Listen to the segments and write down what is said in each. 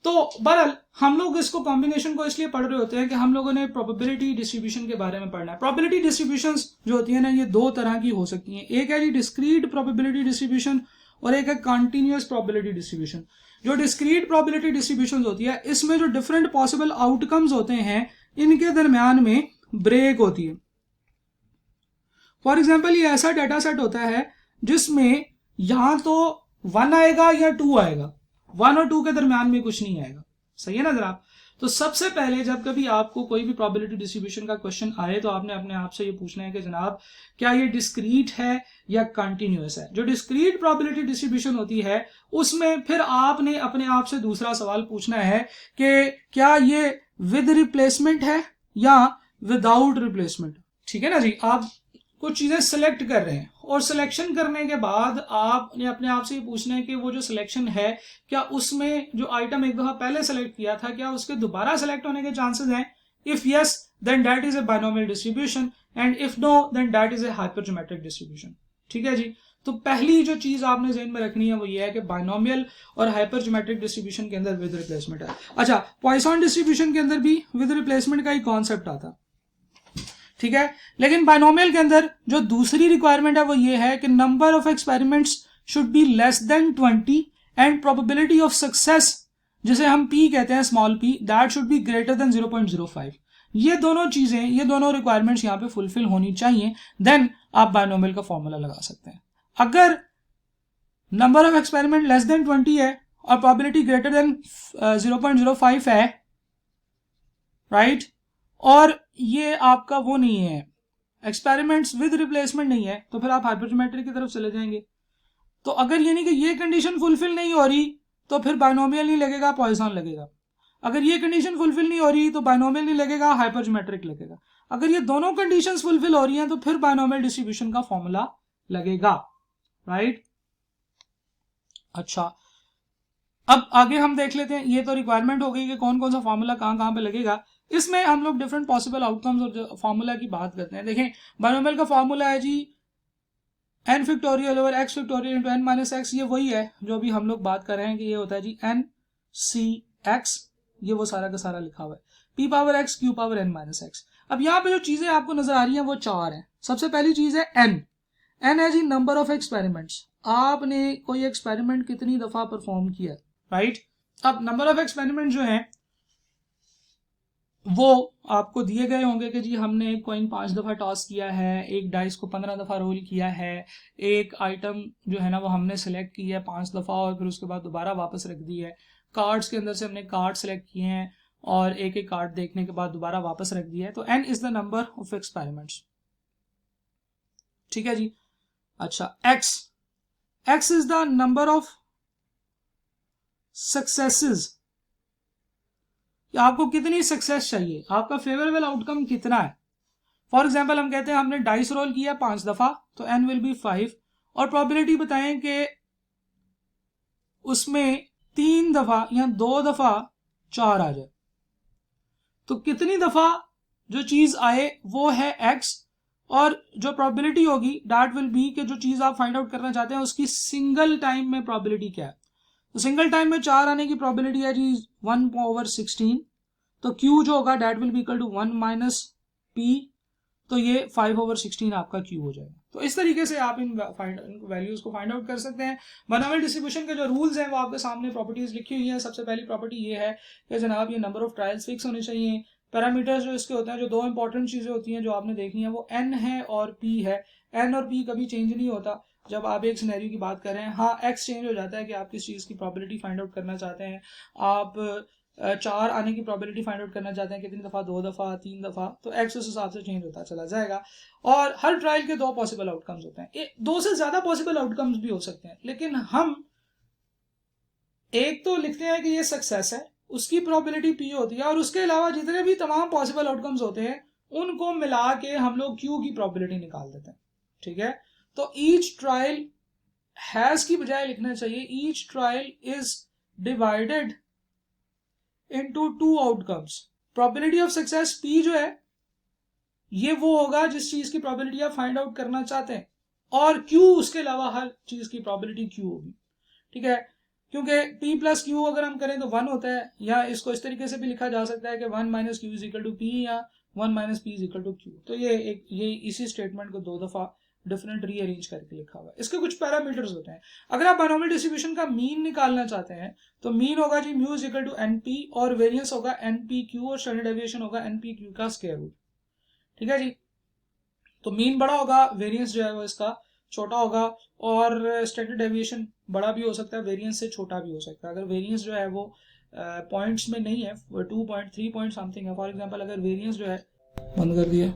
तो बहरहाल हम लोग इसको कॉम्बिनेशन को इसलिए पढ़ रहे होते हैं कि हम लोगों ने प्रोबेबिलिटी डिस्ट्रीब्यूशन के बारे में पढ़ना है। प्रोबेबिलिटी डिस्ट्रीब्यूशंस जो होती है ना, ये दो तरह की हो सकती हैं। एक है जी डिस्क्रीट प्रोबेबिलिटी डिस्ट्रीब्यूशन और एक है कंटिन्यूअस प्रोबेबिलिटी डिस्ट्रीब्यूशन। जो डिस्क्रीट प्रोबेबिलिटी डिस्ट्रीब्यूशन होती है, इसमें जो डिफरेंट पॉसिबल आउटकम्स होते हैं इनके दरमियान में ब्रेक होती है। फॉर एग्जाम्पल, ये ऐसा डाटा सेट होता है जिसमें यहां तो 1 आएगा या 2 आएगा, 1 और 2 के दरमियान में कुछ नहीं आएगा। सही है ना जनाब? तो सबसे पहले जब कभी आपको कोई भी प्रोबेबिलिटी डिस्ट्रीब्यूशन का क्वेश्चन आए तो आपने अपने आप से ये पूछना है कि जनाब क्या ये डिस्क्रीट है या कंटिन्यूअस है। जो डिस्क्रीट प्रोबेबिलिटी डिस्ट्रीब्यूशन होती है उसमें फिर आपने अपने आप से दूसरा सवाल पूछना है कि क्या ये विद रिप्लेसमेंट है या विदाउट रिप्लेसमेंट। ठीक है ना जी? आप कुछ चीजें सिलेक्ट कर रहे हैं और सिलेक्शन करने के बाद आपने अपने आप से ये पूछना है कि वो जो सिलेक्शन है क्या उसमें जो आइटम एक दफा पहले सेलेक्ट किया था क्या उसके दोबारा सेलेक्ट होने के चांसेस हैं। If yes then that is a binomial distribution and if no then that is a hypergeometric distribution. ठीक है जी? तो पहली जो चीज आपने ज़हन में रखनी है वो ये है कि बाइनोमियल और हाइपरज्योमेट्रिक डिस्ट्रीब्यूशन के अंदर विद रिप्लेसमेंट है। अच्छा, पॉइसन डिस्ट्रीब्यूशन के अंदर भी विद रिप्लेसमेंट का ही कॉन्सेप्ट आता। ठीक है, लेकिन बाइनोमियल के अंदर जो दूसरी रिक्वायरमेंट है वो ये है कि number of experiments should be less than 20 and probability of success, जिसे हम पी कहते हैं, small P, that should be greater than 0.05। ये दोनों चीजें, ये दोनों रिक्वायरमेंट्स यहाँ पे फुलफिल होनी चाहिए, देन आप बाइनोमियल का फॉर्मूला लगा सकते हैं। अगर number of experiment less than 20 है और प्रोबेबिलिटी ग्रेटर देन 0.05 है, राइट, और ये आपका वो नहीं है, एक्सपेरिमेंट्स विद रिप्लेसमेंट नहीं है, तो फिर आप हाइपरज्योमेट्रिक की तरफ चले जाएंगे। तो अगर ये नहीं कि ये कंडीशन फुलफिल नहीं हो रही तो फिर बाइनोमियल नहीं लगेगा, पॉइसन लगेगा। अगर ये कंडीशन फुलफिल नहीं हो रही तो बाइनोमियल नहीं लगेगा, हाइपरज्योमेट्रिक लगेगा। अगर ये दोनों कंडीशंस फुलफिल हो रही हैं तो फिर बाइनोमियल डिस्ट्रीब्यूशन का फॉर्मूला लगेगा, राइट। अच्छा, अब आगे हम देख लेते हैं। ये तो रिक्वायरमेंट हो गई कि कौन कौन सा फॉर्मूला कहाँ कहाँ पे लगेगा। इसमें हम लोग डिफरेंट पॉसिबल आउटकम्स और फॉर्मूला की बात करते हैं। देखें, बाइनोमियल का फॉर्मूला है जी n factorial over x factorial into n minus x. ये वही है जो अभी हम लोग बात कर रहे हैं कि ये होता है जी n c x, ये वो सारा का सारा लिखा हुआ है, p power x q power n minus X. अब यहाँ पे जो चीजें आपको नजर आ रही हैं वो 4 हैं। सबसे पहली चीज है n है जी नंबर ऑफ एक्सपेरिमेंट्स, आपने कोई एक्सपेरिमेंट कितनी दफा परफॉर्म किया, राइट। अब नंबर ऑफ एक्सपेरिमेंट जो है वो आपको दिए गए होंगे कि जी हमने एक कॉइन 5 दफा टॉस किया है, एक डाइस को 15 दफा रोल किया है, एक आइटम जो है ना वो हमने सेलेक्ट किया है 5 दफा और फिर उसके बाद दोबारा वापस रख दी है। कार्ड्स के अंदर से हमने कार्ड सेलेक्ट किए हैं और एक एक कार्ड देखने के बाद दोबारा वापस रख दिया है। तो n is the number of experiments. ठीक है जी। अच्छा, x is the number of successes, आपको कितनी सक्सेस चाहिए, आपका फेवरेबल आउटकम कितना है। फॉर एग्जाम्पल, हम कहते हैं हमने डाइस रोल किया 5 दफा तो n विल बी 5 और प्रोबेबिलिटी बताएं कि उसमें 3 दफा या 2 दफा 4 आ जाए, तो कितनी दफा जो चीज आए वो है x, और जो प्रोबेबिलिटी होगी दैट विल बी कि जो चीज आप फाइंड आउट करना चाहते हैं उसकी सिंगल टाइम में प्रोबेबिलिटी क्या है। तो सिंगल टाइम में 4 आने की प्रोबेबिलिटी है जी 1/16, तो Q जो होगा that will be equal to 1 minus P, तो ये 5/16 आपका Q हो जाएगा। तो इस तरीके से आप इन वैल्यूज को फाइंड आउट कर सकते हैं। बाइनोमियल डिस्ट्रीब्यूशन के जो रूल्स हैं वो आपके सामने प्रॉपर्टीज लिखी हुई है। सबसे पहली प्रॉपर्टी ये है कि जनाब ये नंबर ऑफ ट्रायल्स फिक्स होने चाहिए। पैरामीटर्स जो इसके होते हैं, जो 2 इंपॉर्टेंट चीजें होती हैं जो आपने देखनी है वो n है और p है। n और p कभी चेंज नहीं होता जब आप एक सिनेरियो की बात कर रहे हैं। हाँ, x चेंज हो जाता है कि आप किस चीज की प्रोबेबिलिटी फाइंड आउट करना चाहते हैं। आप 4 आने की प्रोबेबिलिटी फाइंड आउट करना चाहते हैं कितनी दफा, 2 दफा, 3 दफा, तो x उस हिसाब से चेंज होता चला जाएगा। और हर ट्रायल के 2 पॉसिबल आउटकम्स होते हैं, 2 से ज्यादा पॉसिबल आउटकम्स भी हो सकते हैं, लेकिन हम एक तो लिखते हैं कि ये सक्सेस है, उसकी प्रोबेबिलिटी p होती है, और उसके अलावा जितने भी तमाम पॉसिबल आउटकम्स होते हैं उनको मिला के हम लोग q की प्रोबेबिलिटी निकाल देते हैं। ठीक है, तो ईच ट्रायल हैज की बजाय लिखना चाहिए each trial is divided into 2 outcomes. Probability of success p जो है ये वो होगा जिस चीज की प्रोबेबिलिटी आप फाइंड आउट करना चाहते हैं, और q उसके अलावा हर चीज की प्रोबेबिलिटी q होगी। ठीक है, क्योंकि p प्लस क्यू अगर हम करें तो 1 होता है, या इसको इस तरीके से भी लिखा जा सकता है कि 1 minus Q is equal to P या 1 minus P is equal to Q. तो ये इसी स्टेटमेंट को 2 दफा डिफरेंट रीअरेंज करके लिखा हुआ है। इसके कुछ पैरामीटर्स होते हैं। अगर आप बाइनोमियल डिस्ट्रीब्यूशन का मीन निकालना चाहते हैं तो मीन होगा जी mu is equal to NP और वेरिएंस होगा एनपी क्यू और स्टैंडर्ड डेविएशन होगा एनपी क्यू का स्क्वायर रूट। ठीक है जी। तो मीन बड़ा होगा, वेरिएंस जो है वो इसका छोटा होगा, और स्टैंडर्ड डेविएशन बड़ा भी हो सकता है, वेरिएंस से छोटा भी हो सकता है। अगर वेरिएंस जो है वो पॉइंट्स में नहीं है, 2 पॉइंट 3 पॉइंट समथिंग है, फॉर एग्जांपल अगर वेरिएंस जो है, बंद कर दिया,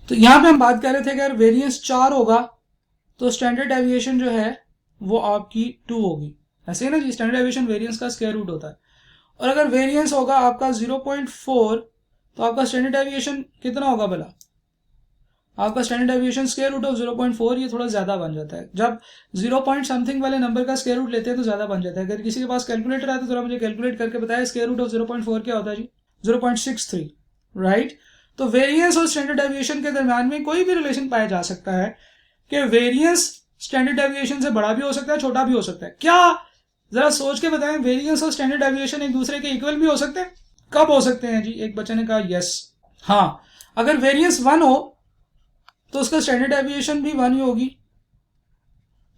तो यहाँ पे हम बात कर रहे थे कि अगर वेरिएंस 4 होगा तो स्टैंडर्ड डेविएशन जो है वो आपकी 2 होगी। ऐसे ही ना जी, स्टैंडर्ड डेविएशन वेरिएंस का स्क्वायर रूट होता है। और अगर वेरिएंस होगा आपका 0.4 तो आपका स्टैंडर्ड डेविएशन कितना होगा भला? आपका standard deviation square root of 0.4 ये थोड़ा ज्यादा बन जाता है। जब 0 पॉइंट समथिंग वाले नंबर का स्क्वायर रूट लेते हैं तो ज्यादा बन जाता है। अगर किसी के पास कैलकुलेटर है तो थोड़ा मुझे कैलकुलेट करके बताया स्क्वायर रूट ऑफ 0.4 क्या होता है जी? 0.63, राइट। तो वेरिएंस और स्टैंडर्ड डेविएशन के दरम्यान में कोई भी रिलेशन पाया जा सकता है कि वेरिएंस स्टैंडर्ड डेविएशन से बड़ा भी हो सकता है, छोटा भी हो सकता है। क्या जरा सोच के बताएं, वेरिएंस और स्टैंडर्ड डेविएशन एक दूसरे के इक्वल भी हो सकते हैं? कब हो सकते हैं जी? एक बच्चे ने कहा यस, हाँ, अगर वेरिएंस 1 हो तो उसका स्टैंडर्ड डेविएशन भी 1 ही होगी।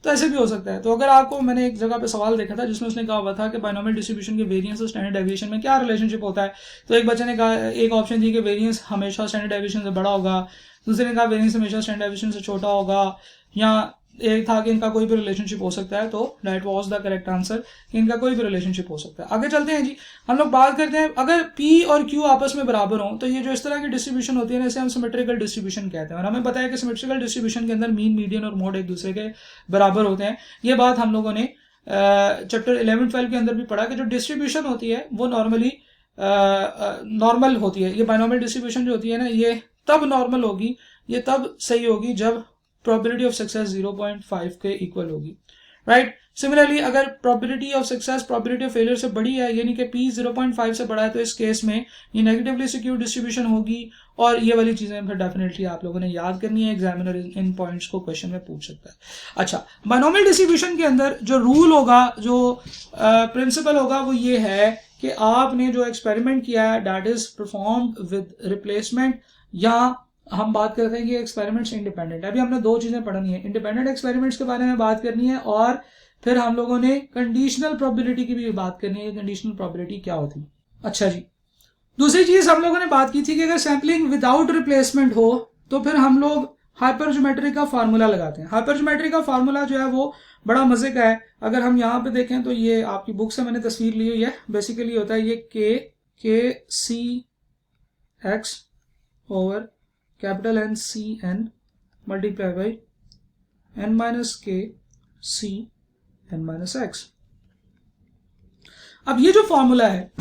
तो ऐसे भी हो सकता है। तो अगर आपको, मैंने एक जगह पे सवाल देखा था जिसमें उसने कहा हुआ था कि बाइनोमियल डिस्ट्रीब्यूशन के वेरिएंस और स्टैंडर्ड डेविएशन में क्या रिलेशनशिप होता है, तो एक बच्चे ने कहा, एक ऑप्शन दी कि वेरिएंस हमेशा स्टैंडर्ड डेविएशन से बड़ा होगा, दूसरे ने कहा वेरिएंस हमेशा स्टैंडर्ड डेविएशन से छोटा होगा, या एक था कि इनका कोई भी रिलेशनशिप हो सकता है। तो that was the correct answer, कि इनका कोई भी रिलेशनशिप हो सकता है। आगे चलते हैं जी, हम लोग बात करते हैं अगर P और Q आपस में बराबर हो तो ये जो इस तरह की डिस्ट्रीब्यूशन होती है ना, इसे हम सिमेट्रिकल डिस्ट्रीब्यूशन कहते हैं। और हमें पता है कि सिमेट्रिकल डिस्ट्रीब्यूशन के अंदर मीन, मीडियन और मोड एक दूसरे के बराबर होते हैं। ये बात हम लोगों ने चैप्टर 11-12 के अंदर भी पढ़ा कि जो डिस्ट्रीब्यूशन होती है वो नॉर्मली नॉर्मल होती है। ये बाइनोमियल डिस्ट्रीब्यूशन जो होती है ना, ये तब नॉर्मल होगी, ये तब सही होगी जब प्रोबेबिलिटी ऑफ सक्सेस 0.5 के इक्वल होगी, राइट। सिमिलरली अगर probability of success probability of failure से बड़ी है, यानी कि P 0.5 से बड़ा है, तो इस केस में ये नेगेटिवली सिक्योर डिस्ट्रीब्यूशन होगी। और ये वाली चीजें फिर डेफिनेटली आप लोगों ने याद करनी है, एग्जामिनर इन पॉइंट्स को क्वेश्चन में पूछ सकता है। अच्छा, बाइनोमियल डिस्ट्रीब्यूशन के अंदर जो रूल होगा, जो प्रिंसिपल होगा, वो ये है कि आपने जो एक्सपेरिमेंट किया है that is performed with replacement, या हम बात करते हैं कि एक्सपेरिमेंट्स इंडिपेंडेंट। अभी हमने 2 चीजें पढ़नी है, इंडिपेंडेंट एक्सपेरिमेंट्स के बारे में बात करनी है, और फिर हम लोगों ने कंडीशनल प्रोबेबिलिटी की भी बात करनी है, कंडीशनल प्रोबेबिलिटी क्या होती है। अच्छा जी, दूसरी चीज हम लोगों ने बात की थी कि अगर सैम्पलिंग विदाउट रिप्लेसमेंट हो तो फिर हम लोग हाइपरज्योमेट्री का फार्मूला लगाते हैं। हाइपरज्योमेट्री का फार्मूला जो है वो बड़ा मजे का है। अगर हम यहाँ पे देखें तो ये आपकी बुक से मैंने तस्वीर ली हुई है। बेसिकली होता है ये K C X over capital N C N multiply by N minus K C N minus X. अब ये जो फॉर्मूला है,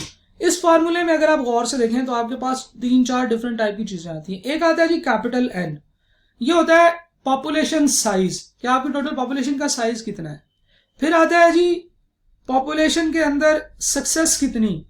इस फॉर्मूले में अगर आप गौर से देखें तो आपके पास 3-4 डिफरेंट टाइप की चीजें आती हैं। एक आता है जी कैपिटल N, ये होता है पॉपुलेशन साइज, कि आपकी टोटल पॉपुलेशन का साइज कितना है। फिर आता है जी पॉपुलेशन के अंदर सक्सेस कितनी,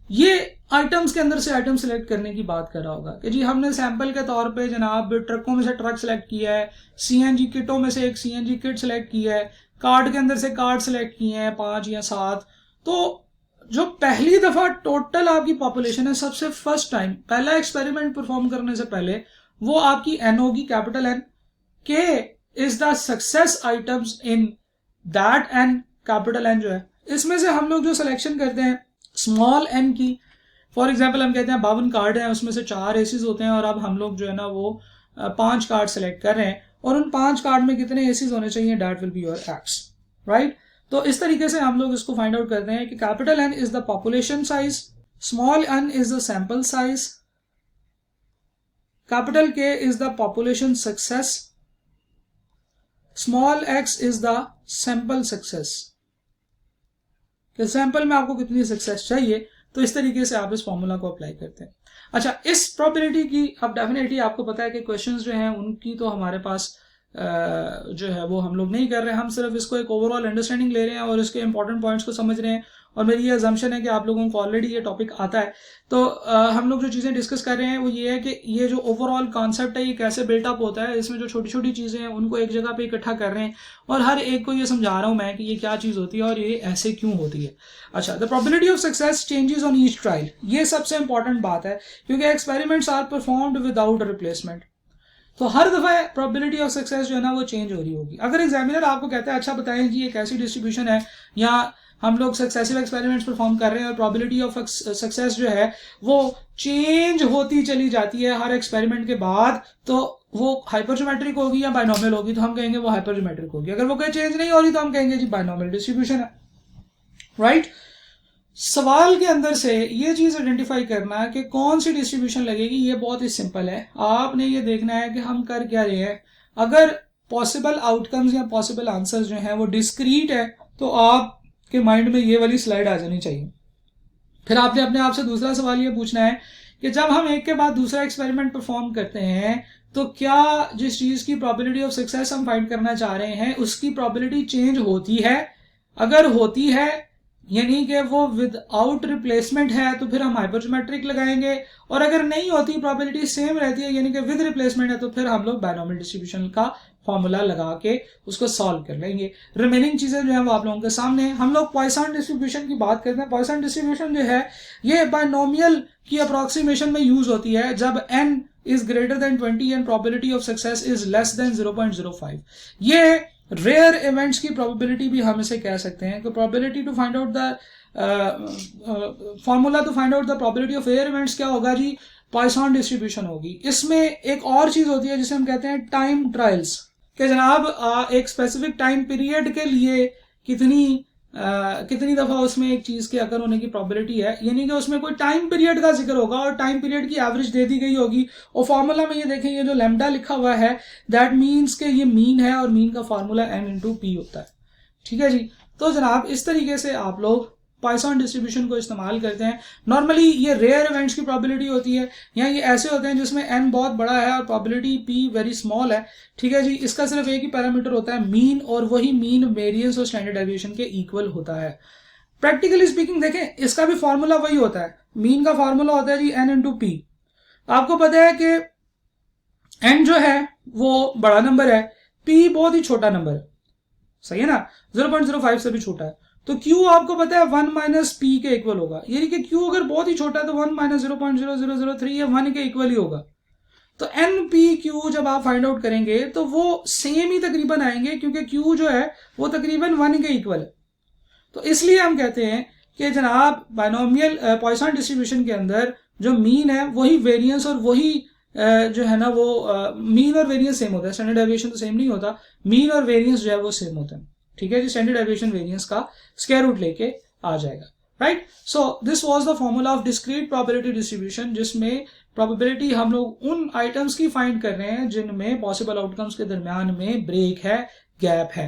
ये आइटम्स के अंदर से आइटम सिलेक्ट करने की बात कर रहा होगा कि जी हमने सैंपल के तौर पे जनाब ट्रकों में से ट्रक सिलेक्ट किया है, CNG किटों में से एक CNG किट सिलेक्ट किया है, कार्ड के अंदर से कार्ड सिलेक्ट किए हैं 5 या 7। तो जो पहली दफा टोटल आपकी पॉपुलेशन है, सबसे फर्स्ट टाइम पहला एक्सपेरिमेंट परफॉर्म करने से पहले, वो आपकी N होगी, capital N। K is the success items in that N, capital N जो है। इसमें से हम लोग जो सिलेक्शन करते हैं स्मॉल n की, फॉर एग्जाम्पल हम कहते हैं 52 कार्ड हैं, उसमें से 4 एसीज होते हैं, और अब हम लोग जो है ना वो 5 कार्ड सेलेक्ट कर रहे हैं, और उन 5 कार्ड में कितने एसीज होने चाहिए, that will be your x, right. तो इस तरीके से हम लोग इसको फाइंड आउट करते हैं कि capital N is the population size, small n is the sample size, capital K is the population success, small x is the sample success, कि सैंपल में आपको कितनी सक्सेस चाहिए। तो इस तरीके से आप इस फॉर्मूला को अप्लाई करते हैं। अच्छा, इस प्रोबेबिलिटी की अब डेफिनेटली आपको पता है कि क्वेश्चंस जो हैं उनकी तो हमारे पास जो है वो हम लोग नहीं कर रहे हैं, हम सिर्फ इसको एक ओवरऑल अंडरस्टैंडिंग ले रहे हैं और इसके इंपॉर्टेंट पॉइंट्स को समझ रहे हैं। और मेरी ये अजम्पशन है कि आप लोगों को ऑलरेडी ये टॉपिक आता है। तो हम लोग जो चीज़ें डिस्कस कर रहे हैं वो ये है कि ये जो ओवरऑल कॉन्सेप्ट है ये कैसे बिल्टअप होता है, इसमें जो छोटी छोटी चीज़ें हैं उनको एक जगह पे इकट्ठा कर रहे हैं और हर एक को ये समझा रहा हूँ मैं कि ये क्या चीज़ होती है और ये ऐसे क्यों होती है। अच्छा, the probability of success changes on each trial, ये सबसे इंपॉर्टेंट बात है क्योंकि experiments are performed without replacement. तो हर दफा प्रोबेबिलिटी ऑफ सक्सेस जो है ना वो चेंज हो रही होगी। अगर एग्जामिनर आपको कहता है अच्छा बताएं जी ये कैसी डिस्ट्रीब्यूशन है, या हम लोग सक्सेसिव एक्सपेरिमेंट्स परफॉर्म कर रहे हैं और प्रोबेबिलिटी ऑफ सक्सेस जो है वो चेंज होती चली जाती है हर एक्सपेरिमेंट के बाद, तो वो हाइपरज्योमेट्रिक होगी या बाइनोमियल होगी, तो हम कहेंगे वो हाइपरज्योमेट्रिक होगी। अगर वो कोई चेंज नहीं हो रही तो हम कहेंगे जी बाइनोमियल डिस्ट्रीब्यूशन है, राइट। सवाल के अंदर से ये चीज आइडेंटिफाई करना है कि कौन सी डिस्ट्रीब्यूशन लगेगी, ये बहुत ही सिंपल है। आपने ये देखना है कि हम कर क्या रहे हैं। अगर पॉसिबल आउटकम्स या पॉसिबल आंसर्स जो हैं वो डिस्क्रीट है तो आपके माइंड में ये वाली स्लाइड आ जानी चाहिए। फिर आपने अपने आप से दूसरा सवाल ये पूछना है कि जब हम एक के बाद दूसरा एक्सपेरिमेंट परफॉर्म करते हैं तो क्या जिस चीज की प्रोबेबिलिटी ऑफ सक्सेस हम फाइंड करना चाह रहे हैं उसकी प्रोबेबिलिटी चेंज होती है। अगर होती है यानी कि वो विदाउट रिप्लेसमेंट है तो फिर हम हाइपरज्योमेट्रिक लगाएंगे, और अगर नहीं होती प्रोबेबिलिटी सेम रहती है यानी कि विद रिप्लेसमेंट है तो फिर हम लोग बाइनोमियल डिस्ट्रीब्यूशन का फॉर्मूला लगा के उसको सॉल्व कर लेंगे। रिमेनिंग चीजें जो है वो आप लोगों के सामने। हम लोग पॉइसन डिस्ट्रीब्यूशन की बात करते हैं। पॉइसन डिस्ट्रीब्यूशन जो है ये बाइनोमियल की अप्रोक्सीमेशन में यूज होती है जब n is greater than 20 and probability of success is less than 0.05। ये रेयर इवेंट्स की प्रोबेबिलिटी भी हम इसे कह सकते हैं कि probability to find out the formula to find out the probability of rare events क्या होगा जी, पॉइसन डिस्ट्रीब्यूशन होगी। इसमें एक और चीज होती है जिसे हम कहते हैं टाइम ट्रायल्स, कि जनाब एक स्पेसिफिक टाइम पीरियड के लिए कितनी दफा उसमें एक चीज के अकर होने की प्रोबेबिलिटी है, यानी कि उसमें कोई टाइम पीरियड का जिक्र होगा और टाइम पीरियड की एवरेज दे दी गई होगी। और फॉर्मूला में ये देखें ये जो लैम्डा लिखा हुआ है दैट मीन्स के ये मीन है और मीन का फॉर्मूला n इंटू पी होता है। ठीक है जी। तो जनाब इस तरीके से आप लोग पॉइसन डिस्ट्रीब्यूशन को इस्तेमाल करते हैं। नॉर्मली ये रेयर इवेंट्स की प्रोबेबिलिटी होती है, या ये ऐसे होते हैं जिसमें n बहुत बड़ा है और प्रोबेबिलिटी p वेरी स्मॉल है। ठीक है जी। इसका सिर्फ एक ही पैरामीटर होता है मीन, और वही मीन वेरिएंस और स्टैंडर्ड डेविएशन के इक्वल होता है। प्रैक्टिकली स्पीकिंग देखें इसका भी फॉर्मूला वही होता है। मीन का फॉर्मूला होता है जी n इंटू पी। आपको पता है कि n जो है वो बड़ा नंबर है, p बहुत ही छोटा नंबर है, सही है ना, 0.05 से भी छोटा है। तो Q आपको पता है 1 माइनस पी के इक्वल होगा, यानी कि Q अगर बहुत ही छोटा है तो 1 माइनस 0.0003 ये 1 के इक्वल ही होगा। तो NPQ जब आप फाइंड आउट करेंगे तो वो सेम ही तकरीबन आएंगे क्योंकि Q जो है वो तकरीबन 1 के इक्वल है। तो इसलिए हम कहते हैं कि जनाब बाइनोमियल पॉइसन डिस्ट्रीब्यूशन के अंदर जो मीन है वही वेरिएंस और वही जो है ना वो मीन और वेरिएंस सेम होता है। स्टैंडर्ड डेविएशन तो सेम नहीं होता, मीन और वेरिएंस जो है वो सेम होता है। ठीक है जी। स्टैंडर्ड डेविएशन वेरिएंस का स्क्वायर रूट लेके आ जाएगा, right. So this was the formula of discrete probability distribution, जिसमें प्रोबेबिलिटी हम लोग उन आइटम्स की फाइंड कर रहे हैं जिनमें पॉसिबल आउटकम्स के दरमियान में ब्रेक है, गैप है।